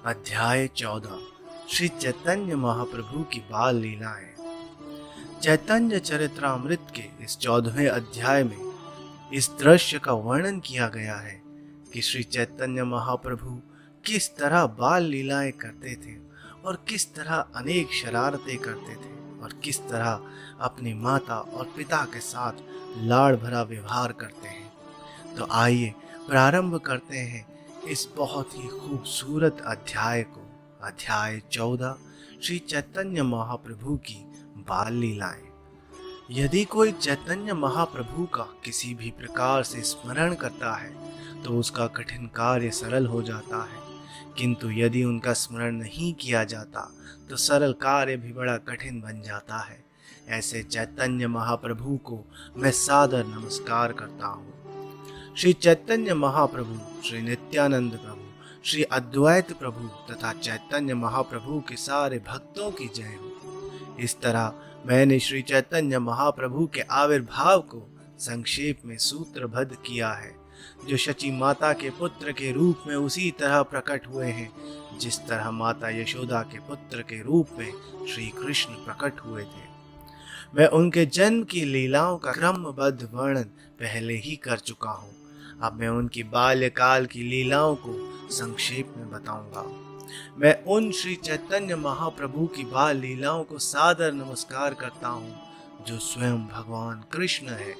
अध्याय 14 श्री चैतन्य महाप्रभु की बाल लीलाएं। चैतन्य चरित्रामृत के इस 14वें अध्याय में इस दृश्य का वर्णन किया गया है कि श्री चैतन्य महाप्रभु किस तरह बाल लीलाएं करते थे और किस तरह अनेक शरारतें करते थे और किस तरह अपनी माता और पिता के साथ लाड़ भरा व्यवहार करते हैं। तो आइए प्रारंभ करते हैं इस बहुत ही खूबसूरत अध्याय को। अध्याय 14 श्री चैतन्य महाप्रभु की बाल लीलाएं। यदि कोई चैतन्य महाप्रभु का किसी भी प्रकार से स्मरण करता है तो उसका कठिन कार्य सरल हो जाता है, किंतु यदि उनका स्मरण नहीं किया जाता तो सरल कार्य भी बड़ा कठिन बन जाता है। ऐसे चैतन्य महाप्रभु को मैं सादर नमस्कार करता हूँ। श्री चैतन्य महाप्रभु, श्री नित्यानंद प्रभु, श्री अद्वैत प्रभु तथा चैतन्य महाप्रभु के सारे भक्तों की जय हो। इस तरह मैंने श्री चैतन्य महाप्रभु के आविर्भाव को संक्षेप में सूत्रबद्ध किया है, जो शची माता के पुत्र के रूप में उसी तरह प्रकट हुए हैं जिस तरह माता यशोदा के पुत्र के रूप में श्री कृष्ण प्रकट हुए थे। मैं उनके जन्म की लीलाओं का क्रमबद्ध वर्णन पहले ही कर चुका हूँ। अब मैं उनकी बाल्यकाल की लीलाओं को संक्षेप में बताऊंगा। मैं उन श्री चैतन्य महाप्रभु की बाल लीलाओं को सादर नमस्कार करता हूँ जो स्वयं भगवान कृष्ण है।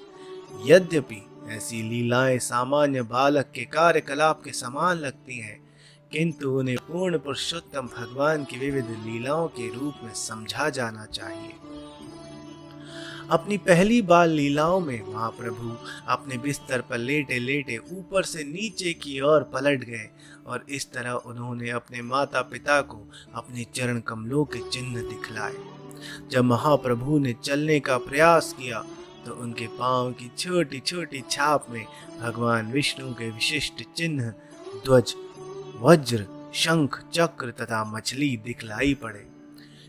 यद्यपि ऐसी लीलाएं सामान्य बालक के कार्यकलाप के समान लगती हैं, किंतु उन्हें पूर्ण पुरुषोत्तम भगवान की विविध लीलाओं के रूप में समझा जाना चाहिए। अपनी पहली बाल लीलाओं में महाप्रभु अपने बिस्तर पर लेटे लेटे ऊपर से नीचे की ओर पलट गए और इस तरह उन्होंने अपने माता पिता को अपने चरण कमलों के चिन्ह दिखलाए। जब महाप्रभु ने चलने का प्रयास किया तो उनके पांव की छोटी छोटी छाप में भगवान विष्णु के विशिष्ट चिन्ह ध्वज, वज्र, शंख, चक्र तथा मछली दिखलाई पड़े।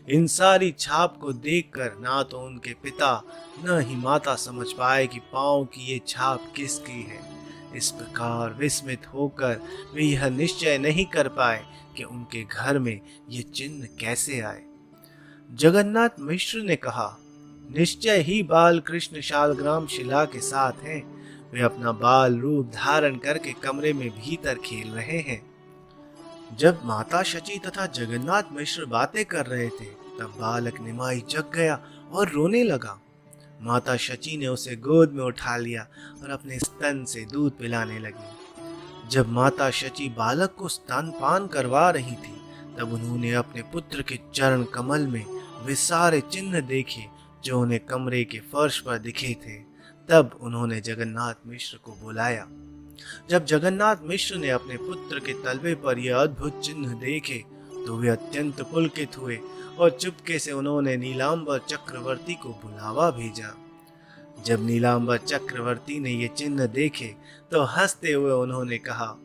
इन सारी छाप को देखकर ना तो उनके पिता न ही माता समझ पाए कि पांव की ये छाप किसकी है। इस प्रकार विस्मित होकर वे यह निश्चय नहीं कर पाए कि उनके घर में ये चिन्ह कैसे आए। जगन्नाथ मिश्र ने कहा, निश्चय ही बाल कृष्ण शालग्राम शिला के साथ हैं। वे अपना बाल रूप धारण करके कमरे में भीतर खेल रहे हैं। जब माता शची तथा जगन्नाथ मिश्र बातें कर रहे थे तब बालक निमाई जग गया और रोने लगा। माता शची ने उसे गोद में उठा लिया और अपने स्तन से दूध पिलाने लगी। जब माता शची बालक को स्तनपान करवा रही थी तब उन्होंने अपने पुत्र के चरण कमल में वे सारे चिन्ह देखे जो उन्हें कमरे के फर्श पर दिखे थे। तब उन्होंने जगन्नाथ मिश्र को बुलाया। जब जगन्नाथ मिश्र ने अपने पुत्र के तलवे पर यह अद्भुत चिन्ह देखे तो वे अत्यंत पुलकित हुए और चुपके से उन्होंने नीलांबर चक्रवर्ती को बुलावा भेजा। जब नीलांबर चक्रवर्ती ने ये चिन्ह देखे तो हंसते हुए उन्होंने कहा,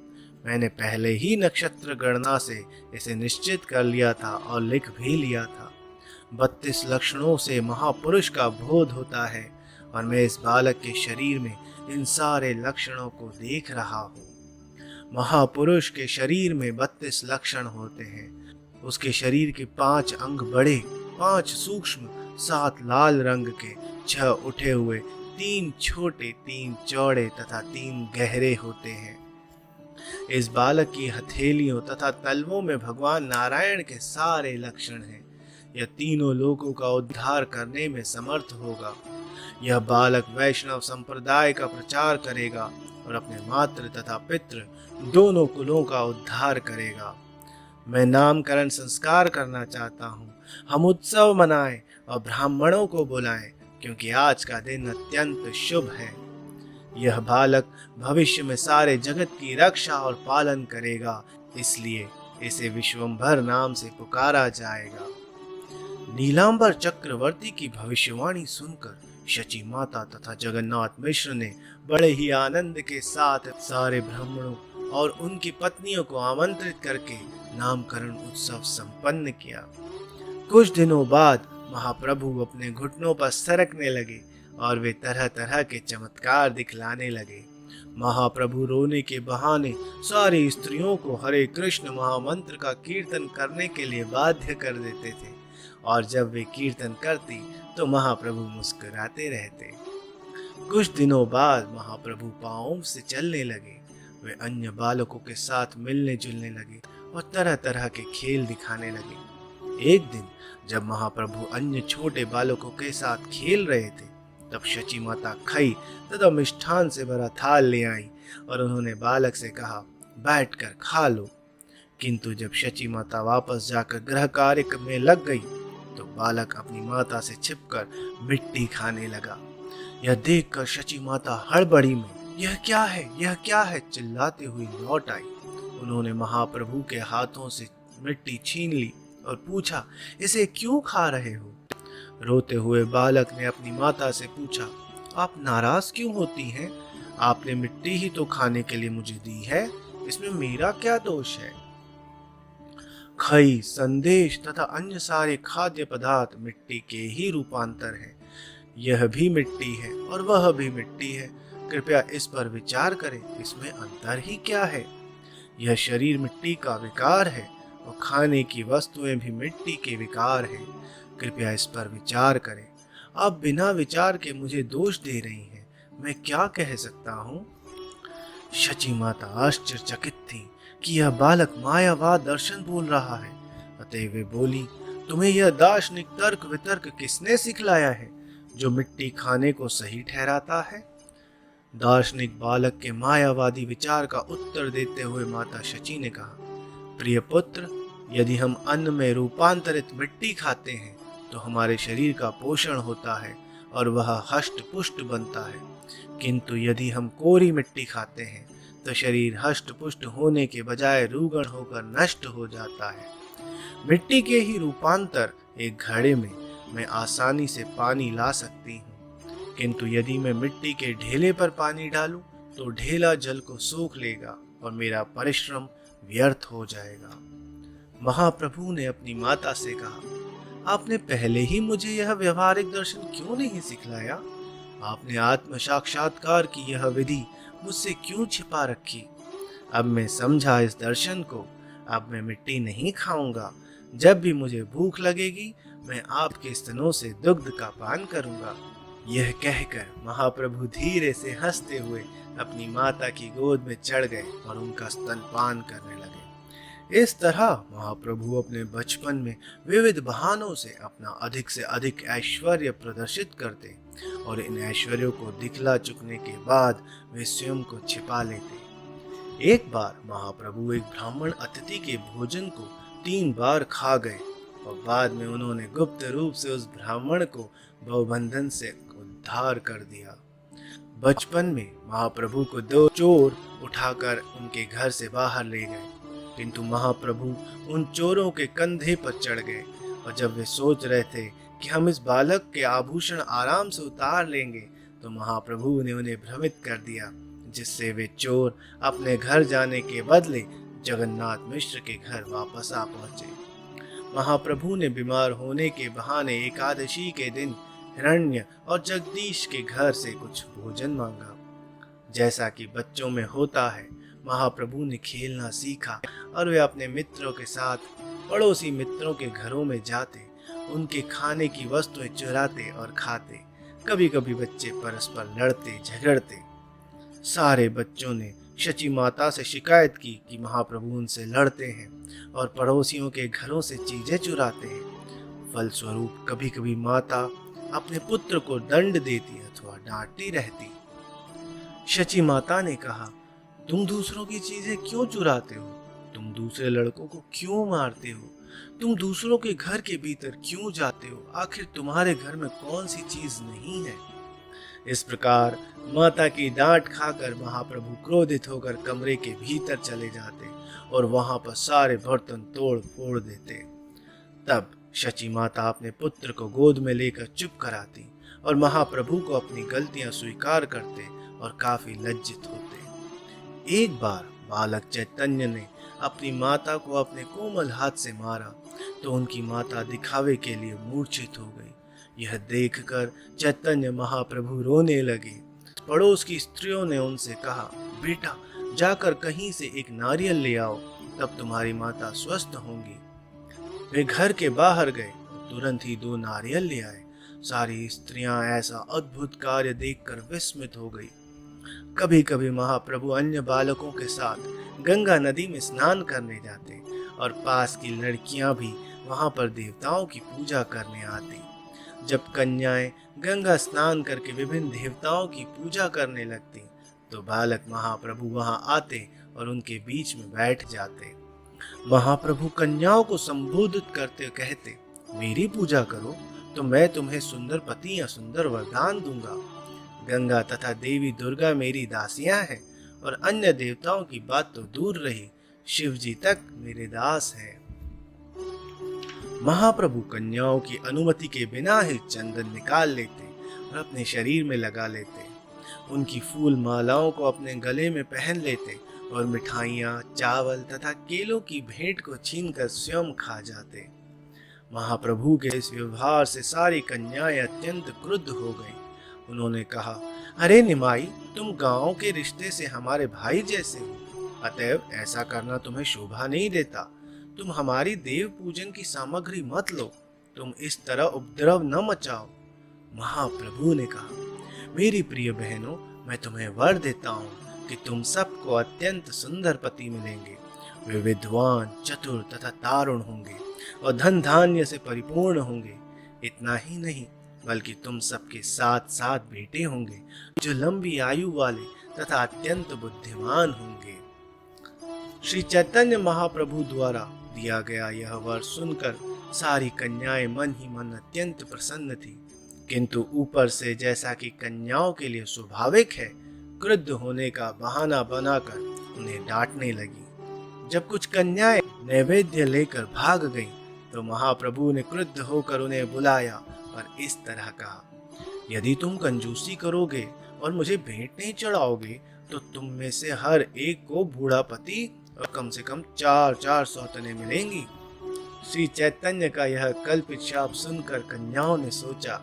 मैंने पहले ही नक्षत्र गणना से इसे निश्चित कर लिया था और लिख भी लिया था। 32 लक्षणों से महापुरुष का बोध होता है और मैं इस बालक के शरीर में इन सारे लक्षणों को देख रहा हूँ। महापुरुष के शरीर में 32 लक्षण होते हैं। उसके शरीर के 5 अंग बड़े, 5 सूक्ष्म, 7 लाल रंग के, 6 उठे हुए, 3 छोटे, 3 चौड़े तथा 3 गहरे होते हैं। इस बालक की हथेलियों तथा तलवों में भगवान नारायण के सारे लक्षण हैं। यह तीनों लोगों का उद्धार करने में समर्थ होगा। यह बालक वैष्णव संप्रदाय का प्रचार करेगा और अपने मातृ तथा पितृ दोनों कुलों का उद्धार करेगा। मैं नामकरण संस्कार करना चाहता हूँ। हम उत्सव मनाएं और ब्राह्मणों को बुलाएं, क्योंकि आज का दिन अत्यंत शुभ है। यह बालक भविष्य में सारे जगत की रक्षा और पालन करेगा, इसलिए इसे विश्वंभर नाम से पुकारा जाएगा। नीलांबर चक्रवर्ती की भविष्यवाणी सुनकर शची माता तथा जगन्नाथ मिश्र ने बड़े ही आनंद के साथ सारे ब्राह्मणों और उनकी पत्नियों को आमंत्रित करके नामकरण उत्सव संपन्न किया। कुछ दिनों बाद महाप्रभु अपने घुटनों पर सरकने लगे और वे तरह तरह के चमत्कार दिखलाने लगे। महाप्रभु रोने के बहाने सारी स्त्रियों को हरे कृष्ण महामंत्र का कीर्तन करने के लिए बाध्य कर देते थे, और जब वे कीर्तन करती तो महाप्रभु मुस्कुराते रहते। कुछ दिनों बाद महाप्रभु पांवों से चलने लगे। वे अन्य बालकों के साथ मिलने जुलने लगे और तरह तरह के खेल दिखाने लगे। एक दिन जब महाप्रभु अन्य छोटे बालकों के साथ खेल रहे थे, तब शची माता खई तथा मिष्ठान से भरा थाल ले आई और उन्होंने बालक से कहा, बैठकर खा लो। किंतु जब शची माता वापस जाकर गृह कार्य में लग गई तो बालक अपनी माता से छिपकर मिट्टी खाने लगा। यह देखकर शची माता हड़बड़ी में यह क्या है चिल्लाते हुए लौट आई। उन्होंने महाप्रभु के हाथों से मिट्टी छीन ली और पूछा, इसे क्यों खा रहे हो? रोते हुए बालक ने अपनी माता से पूछा, आप नाराज क्यों होती हैं? आपने मिट्टी ही तो खाने के लिए मुझे दी है, इसमें मेरा क्या दोष है? खई, संदेश तथा अन्य सारे खाद्य पदार्थ मिट्टी के ही रूपांतर हैं। यह भी मिट्टी है और वह भी मिट्टी है। कृपया इस पर विचार करें, इसमें अंतर ही क्या है? यह शरीर मिट्टी का विकार है और खाने की वस्तुएं भी मिट्टी के विकार हैं। कृपया इस पर विचार करें। आप बिना विचार के मुझे दोष दे रही हैं, मैं क्या कह सकता हूँ? शची माता आश्चर्यचकित थी कि यह बालक मायावाद दर्शन बोल रहा है। अतः वे बोली, तुम्हें यह दार्शनिक तर्क वितर्क किसने सिखलाया है जो मिट्टी खाने को सही ठहराता है? दार्शनिक बालक के मायावादी विचार का उत्तर देते हुए माता शची ने कहा, प्रिय पुत्र, यदि हम अन्न में रूपांतरित मिट्टी खाते हैं तो हमारे शरीर का पोषण होता है और वह हष्ट पुष्ट बनता है, किंतु यदि हम कोरी मिट्टी खाते हैं तो शरीर हष्ट पुष्ट होने के बजाय रूगण होकर नष्ट हो जाता है। मिट्टी के ही रूपांतर एक घड़े में मैं आसानी से पानी ला सकती हूँ, किंतु यदि मैं मिट्टी के ढेले पर पानी डालूं तो ढेला जल को सोख लेगा और मेरा परिश्रम व्यर्थ हो जाएगा। महाप्रभु ने अपनी माता से कहा, आपने पहले ही मुझे यह व्यवहारिक दर्शन क्यों नहीं सिखलाया? आपने आत्म साक्षात्कार की यह विधि मुझसे क्यों छिपा रखी? अब मैं समझा इस दर्शन को। अब मैं मिट्टी नहीं खाऊंगा। जब भी मुझे भूख लगेगी मैं आपके स्तनों से दुग्ध का पान करूंगा। यह कहकर महाप्रभु धीरे से हंसते हुए अपनी माता की गोद में चढ़ गए और उनका स्तनपान करने लगे। इस तरह महाप्रभु अपने बचपन में विविध बहानों से अपना अधिक से अधिक ऐश्वर्य प्रदर्शित करते और इन ऐश्वर्यों को दिखला चुकने के बाद वे स्वयं को छिपा लेते। एक बार महाप्रभु एक ब्राह्मण अतिथि के भोजन को 3 बार खा गए और बाद में उन्होंने गुप्त रूप से उस ब्राह्मण को भवबंधन से उद्धार कर दिया। बचपन में महाप्रभु को 2 चोर उठाकर उनके घर से बाहर ले गए, किंतु महाप्रभु उन चोरों के कंधे पर चढ़ गए और जब वे सोच रहे थे कि हम इस बालक के आभूषण आराम से उतार लेंगे तो महाप्रभु ने उन्हें भ्रमित कर दिया, जिससे वे चोर अपने घर जाने के बदले जगन्नाथ मिश्र के घर वापस आ पहुंचे। महाप्रभु ने बीमार होने के बहाने एकादशी के दिन हिरण्य और जगदीश के घर से कुछ भोजन मांगा। जैसा कि बच्चों में होता है, महाप्रभु ने खेलना सीखा और वे अपने मित्रों के साथ पड़ोसी मित्रों के घरों में जाते, उनके खाने की वस्तुएं चुराते और खाते। कभी कभी बच्चे परस्पर लड़ते झगड़ते। सारे बच्चों ने शची माता से शिकायत की कि महाप्रभु उनसे लड़ते हैं और पड़ोसियों के घरों से चीजें चुराते हैं। फलस्वरूप कभी कभी माता अपने पुत्र को दंड देती अथवा डांटती रहती। शची माता ने कहा, तुम दूसरों की चीजें क्यों चुराते हो? तुम दूसरे लड़कों को क्यों मारते हो? तुम दूसरों के घर के भीतर क्यों जाते हो? आखिर तुम्हारे घर में कौन सी चीज नहीं है? इस प्रकार माता की डांट खाकर महाप्रभु क्रोधित होकर कमरे के भीतर चले जाते और वहां पर सारे बर्तन तोड़ फोड़ देते। तब शची माता अपने पुत्र को गोद में लेकर चुप कराती और महाप्रभु को अपनी गलतियां स्वीकार करते और काफी लज्जित होते। एक बार बालक चैतन्य ने अपनी माता को अपने कोमल हाथ से मारा तो उनकी माता दिखावे के लिए मूर्छित हो गई। यह देखकर चैतन्य महाप्रभु रोने लगे। पड़ोस की स्त्रियों ने उनसे कहा, बेटा जाकर कहीं से एक नारियल ले आओ, तब तुम्हारी माता स्वस्थ होंगी। वे घर के बाहर गए, तुरंत ही 2 नारियल ले आए। सारी स्त्रियां ऐसा अद्भुत कार्य देखकर विस्मित हो गई। कभी कभी महाप्रभु अन्य बालकों के साथ गंगा नदी में स्नान करने जाते और पास की लड़कियां भी वहां पर देवताओं की पूजा करने आती। जब कन्याएं गंगा स्नान करके विभिन्न देवताओं की पूजा करने लगती, तो बालक महाप्रभु वहां आते और उनके बीच में बैठ जाते। महाप्रभु कन्याओं को संबोधित करते कहते, मेरी पूजा करो तो मैं तुम्हें सुंदर पति या सुंदर वरदान दूंगा। गंगा तथा देवी दुर्गा मेरी दासियां हैं और अन्य देवताओं की बात तो दूर रही, शिव जी तक मेरे दास हैं। महाप्रभु कन्याओं की अनुमति के बिना ही चंदन निकाल लेते और अपने शरीर में लगा लेते। उनकी फूल मालाओं को अपने गले में पहन लेते और मिठाइयाँ, चावल तथा केलों की भेंट को छीनकर स्वयं खा जाते। महाप्रभु के इस व्यवहार से सारी कन्याएं अत्यंत क्रुद्ध हो गईं। उन्होंने कहा, अरे निमाई, तुम गांव के रिश्ते से हमारे भाई जैसे हो, अतएव ऐसा करना तुम्हें शोभा नहीं देता। तुम हमारी देव पूजन की सामग्री मत लो, तुम इस तरह उपद्रव न मचाओ। महाप्रभु ने कहा, मेरी प्रिय बहनों, मैं तुम्हें वर देता हूँ कि तुम सबको अत्यंत सुंदर पति मिलेंगे। वे विद्वान, चतुर तथा तारुण होंगे और धन धान्य से परिपूर्ण होंगे। इतना ही नहीं, बल्कि तुम सबके 7 बेटे होंगे जो लंबी आयु वाले तथा अत्यंत बुद्धिमान होंगे। श्री चैतन्य महाप्रभु द्वारा दिया गया यह वर सुनकर सारी कन्याएं मन ही मन अत्यंत प्रसन्न थी, किंतु ऊपर से जैसा कि कन्याओं के लिए स्वाभाविक है, क्रुद्ध होने का बहाना बनाकर उन्हें डांटने लगी। जब कुछ कन्याएं नैवेद्य लेकर भाग गईं, तो महाप्रभु ने क्रुद्ध होकर उन्हें बुलाया और इस तरह कहा, यदि तुम कंजूसी करोगे और मुझे भेंट नहीं चढ़ाओगे, तो तुम में से हर एक को बूढ़ा पति और कम से कम 4 सौतने मिलेंगी। श्री चैतन्य का यह कल्पित शाप सुनकर कन्याओं ने सोचा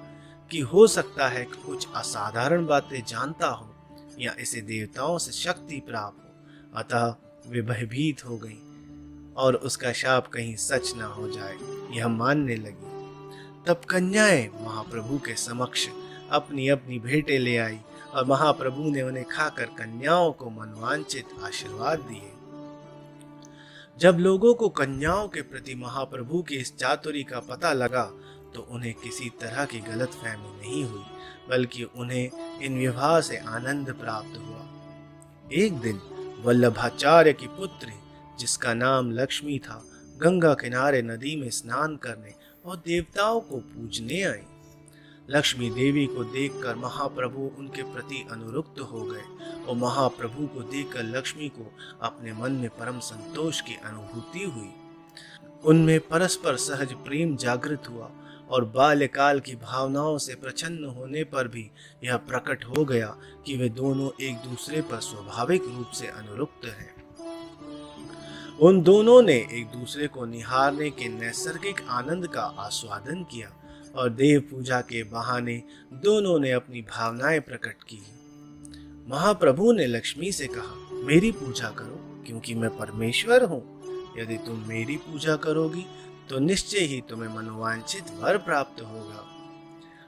कि हो सकता है कि कुछ असाधारण बातें जानता हो या इसे देवताओं से शक्ति प्राप्त हो, अतः वे भयभीत हो गईं और उसका शाप कहीं सच न हो जाए, यह मानने लगी। तब कन्याएं महाप्रभु के समक्ष अपनी अपनी भेंटें ले आई और महाप्रभु ने उन्हें खाकर कन्याओं को मनवांछित आशीर्वाद दिए। जब लोगों को कन्याओं के प्रति महाप्रभु की इस चातुरी का पता लगा, तो उन्हें किसी तरह की गलतफहमी नहीं हुई, बल्कि उन्हें इन विवाह से आनंद प्राप्त हुआ। एक दिन वल्लभाचार्य की पुत्री, जिसका नाम लक्ष्मी था, गंगा किनारे नदी में स्नान करने और देवताओं को पूजने आई। लक्ष्मी देवी को देखकर महाप्रभु उनके प्रति अनुरक्त हो गए और महाप्रभु को देखकर लक्ष्मी को अपने मन में परम संतोष की अनुभूति हुई। उनमें परस्पर सहज प्रेम जागृत हुआ और बाल्यकाल की भावनाओं से प्रसन्न होने पर भी यह प्रकट हो गया कि वे दोनों एक दूसरे पर स्वाभाविक रूप से अनुरक्त हैं। उन दोनों ने एक दूसरे को निहारने के नैसर्गिक आनंद का आस्वादन किया और देव पूजा के बहाने दोनों ने अपनी भावनाएं प्रकट की। महाप्रभु ने लक्ष्मी से कहा, मेरी पूजा करो क्योंकि मैं परमेश्वर हूँ। यदि तुम मेरी पूजा करोगी तो निश्चय ही तुम्हें मनोवांछित वर प्राप्त होगा।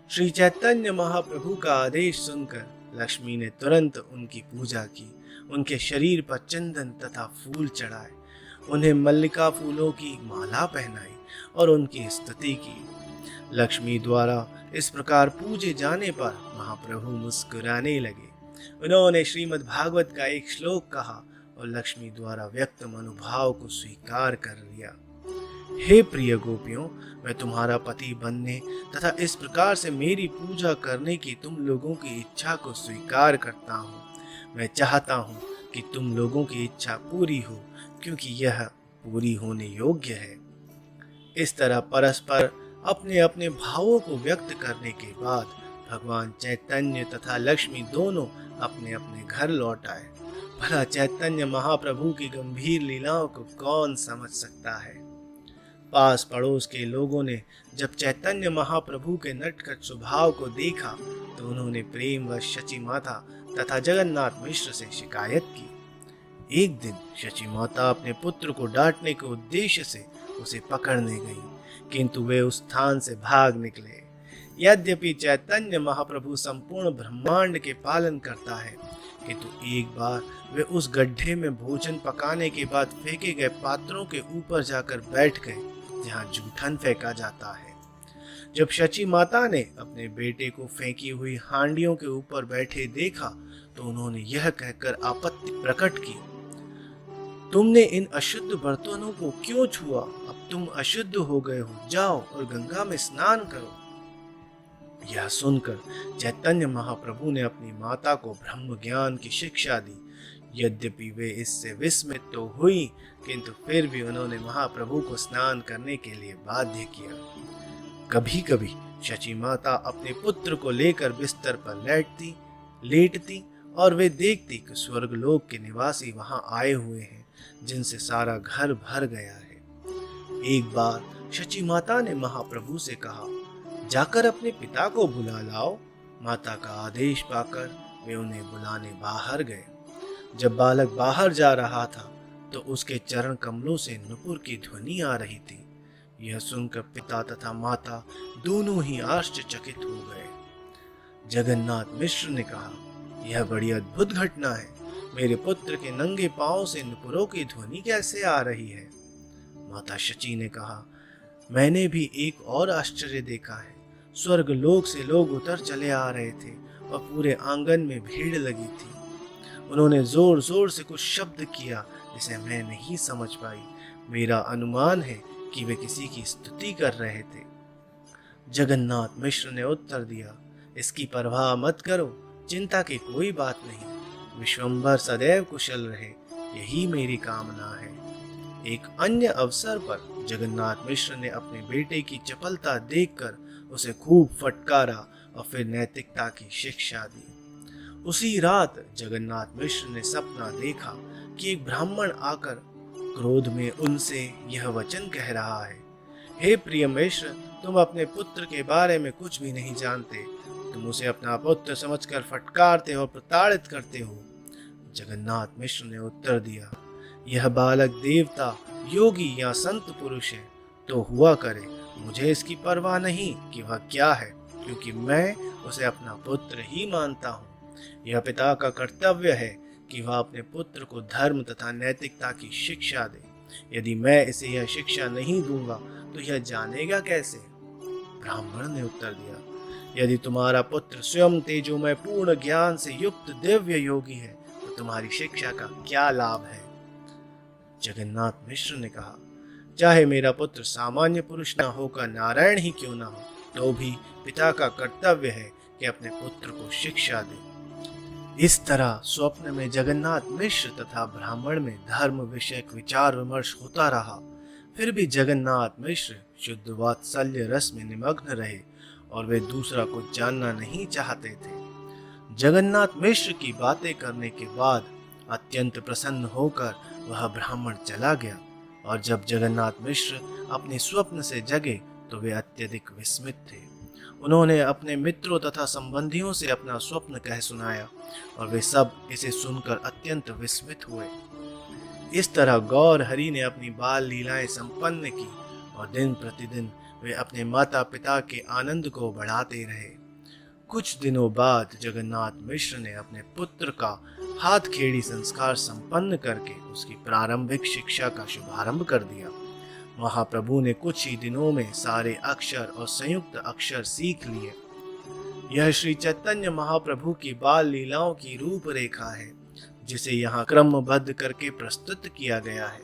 श्री चैतन्य महाप्रभु का आदेश सुनकर लक्ष्मी ने तुरंत उनकी पूजा की, उनके शरीर पर चंदन तथा फूल चढ़ाए, उन्हें मल्लिका फूलों की माला पहनाई और उनकी स्तुति की। लक्ष्मी द्वारा इस प्रकार पूजे जाने पर महाप्रभु मुस्कुराने लगे। उन्होंने श्रीमद् भागवत का एक श्लोक कहा और लक्ष्मी द्वारा व्यक्त मनोभाव को स्वीकार कर लिया। हे प्रिय गोपियों, मैं तुम्हारा पति बनने तथा इस प्रकार से मेरी पूजा करने की तुम लोगों की इच्छा को स्वीकार करता हूँ। मैं चाहता हूँ कि तुम लोगों की इच्छा पूरी हो, क्योंकि यह पूरी होने योग्य है। इस तरह परस्पर अपने अपने भावों को व्यक्त करने के बाद भगवान चैतन्य तथा लक्ष्मी दोनों अपने अपने घर लौट आए। भला चैतन्य महाप्रभु की गंभीर लीलाओं को कौन समझ सकता है। पास पड़ोस के लोगों ने जब चैतन्य महाप्रभु के नटखट स्वभाव को देखा तो उन्होंने प्रेमवश शची माता तथा जगन्नाथ मिश्र से शिकायत की। एक दिन शची माता अपने पुत्र को डांटने के उद्देश्य से उसे पकड़ने गई, किंतु वे उस स्थान से भाग निकले। यद्यपि चैतन्य महाप्रभु संपूर्ण ब्रह्मांड के पालन करता है, किंतु एक बार वे उस गड्ढे में भोजन पकाने के बाद फेंके गए पात्रों के ऊपर जाकर बैठ गए जहां जूठन फेंका जाता है। जब शची माता ने अपने बेटे को फेंकी हुई हांडियों के ऊपर बैठे देखा तो उन्होंने यह कहकर आपत्ति प्रकट की, तुमने इन अशुद्ध बर्तनों को क्यों छुआ? अब तुम अशुद्ध हो गए हो, जाओ और गंगा में स्नान करो। यह सुनकर चैतन्य महाप्रभु ने अपनी माता को ब्रह्म ज्ञान की शिक्षा दी। यद्यपि वे इससे विस्मित तो हुई, किंतु फिर भी उन्होंने महाप्रभु को स्नान करने के लिए बाध्य किया। कभी कभी शची माता अपने पुत्र को लेकर बिस्तर पर लेटती और वे देखती कि स्वर्गलोक के निवासी वहां आए हुए हैं, जिनसे सारा घर भर गया है। एक बार शची माता ने महाप्रभु से कहा, जाकर अपने पिता को बुला लाओ। माता का आदेश पाकर वे उन्हें बुलाने बाहर गए। जब बालक बाहर जा रहा था तो उसके चरण कमलों से नुपुर की ध्वनि आ रही थी। यह सुनकर पिता तथा माता दोनों ही आश्चर्यचकित हो गए। जगन्नाथ मिश्र ने कहा, यह बड़ी अद्भुत घटना है, मेरे पुत्र के नंगे पांव से नुपुरों की ध्वनि कैसे आ रही है? माता शची ने कहा, मैंने भी एक और आश्चर्य देखा है। स्वर्ग लोक से लोग उतर चले आ रहे थे और पूरे आंगन में भीड़ लगी थी। उन्होंने जोर जोर से कुछ शब्द किया जिसे मैं नहीं समझ पाई। मेरा अनुमान है कि वे किसी की स्तुति कर रहे थे। जगन्नाथ मिश्र ने उत्तर दिया, इसकी परवाह मत करो, चिंता की कोई बात नहीं। विश्वंभर सदैव कुशल रहे, यही मेरी कामना है। एक अन्य अवसर पर जगन्नाथ मिश्र ने अपने बेटे की चपलता देखकर उसे खूब फटकारा और फिर नैतिकता की शिक्षा दी। उसी रात जगन्नाथ मिश्र ने सपना देखा कि एक ब्राह्मण आकर क्रोध में उनसे यह वचन कह रहा है, हे प्रिय मिश्र, तुम अपने पुत्र के बारे में कुछ भी नहीं जानते। तुम उसे अपना पुत्र समझकर फटकारते हो और प्रताड़ित करते हो। जगन्नाथ मिश्र ने उत्तर दिया, यह बालक देवता, योगी या संत पुरुष है तो हुआ करे, मुझे इसकी परवाह नहीं कि वह क्या है, क्योंकि मैं उसे अपना पुत्र ही मानता हूँ। यह पिता का कर्तव्य है कि वह अपने पुत्र को धर्म तथा नैतिकता की शिक्षा दे। यदि मैं इसे यह शिक्षा नहीं दूंगा तो यह जानेगा कैसे? ब्राह्मण ने उत्तर दिया, यदि तुम्हारा पुत्र स्वयं तेजोमय पूर्ण ज्ञान से युक्त दिव्य योगी है तो तुम्हारी शिक्षा का क्या लाभ है? जगन्नाथ मिश्र ने कहा, चाहे मेरा पुत्र सामान्य पुरुष न होकर नारायण ही क्यों न हो, तो भी पिता का कर्तव्य है कि अपने पुत्र को शिक्षा दे। इस तरह स्वप्न में जगन्नाथ मिश्र तथा ब्राह्मण में धर्म विषयक विचार विमर्श होता रहा। फिर भी जगन्नाथ मिश्र शुद्ध वात्सल्य रस में निमग्न रहे और वे दूसरा कुछ जानना नहीं चाहते थे। जगन्नाथ मिश्र की बातें करने के बाद अत्यंत प्रसन्न होकर वह ब्राह्मण चला गया और जब जगन्नाथ मिश्र अपने स्वप्न से जगे तो वे अत्यधिक विस्मित थे। उन्होंने अपने मित्रों तथा संबंधियों से अपना स्वप्न कह सुनाया और वे सब इसे सुनकर अत्यंत विस्मित हुए। इस तरह गौर हरि ने अपनी बाल लीलाएं संपन्न की और दिन प्रतिदिन वे अपने माता पिता के आनंद को बढ़ाते रहे। कुछ दिनों बाद जगन्नाथ मिश्र ने अपने पुत्र का हाथखेड़ी संस्कार संपन्न करके उसकी प्रारंभिक शिक्षा का शुभारंभ कर दिया। महाप्रभु ने कुछ ही दिनों में सारे अक्षर और संयुक्त अक्षर सीख लिए। यह श्री चैतन्य महाप्रभु की बाल लीलाओं की रूपरेखा है, जिसे यहाँ क्रमबद्ध करके प्रस्तुत किया गया है।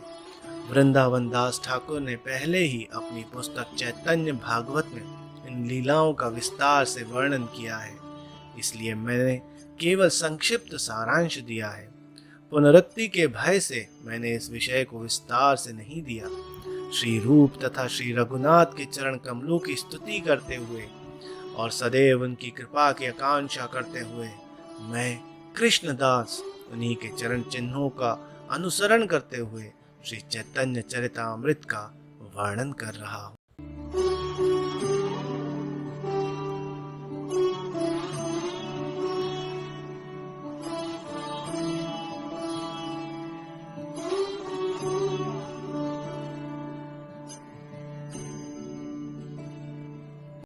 वृंदावन दास ठाकुर ने पहले ही अपनी पुस्तक चैतन्य भागवत में इन लीलाओं का विस्तार से वर्णन किया है, इसलिए मैंने केवल संक्षिप्त सारांश दिया है। पुनरुक्ति के भय से मैंने इस विषय को विस्तार से नहीं दिया। श्री रूप तथा श्री रघुनाथ के चरण कमलों की स्तुति करते हुए और सदैव उनकी कृपा की आकांक्षा करते हुए मैं कृष्णदास उन्हीं के चरण चिन्हों का अनुसरण करते हुए श्री चैतन्य चरितामृत का वर्णन कर रहा हूँ।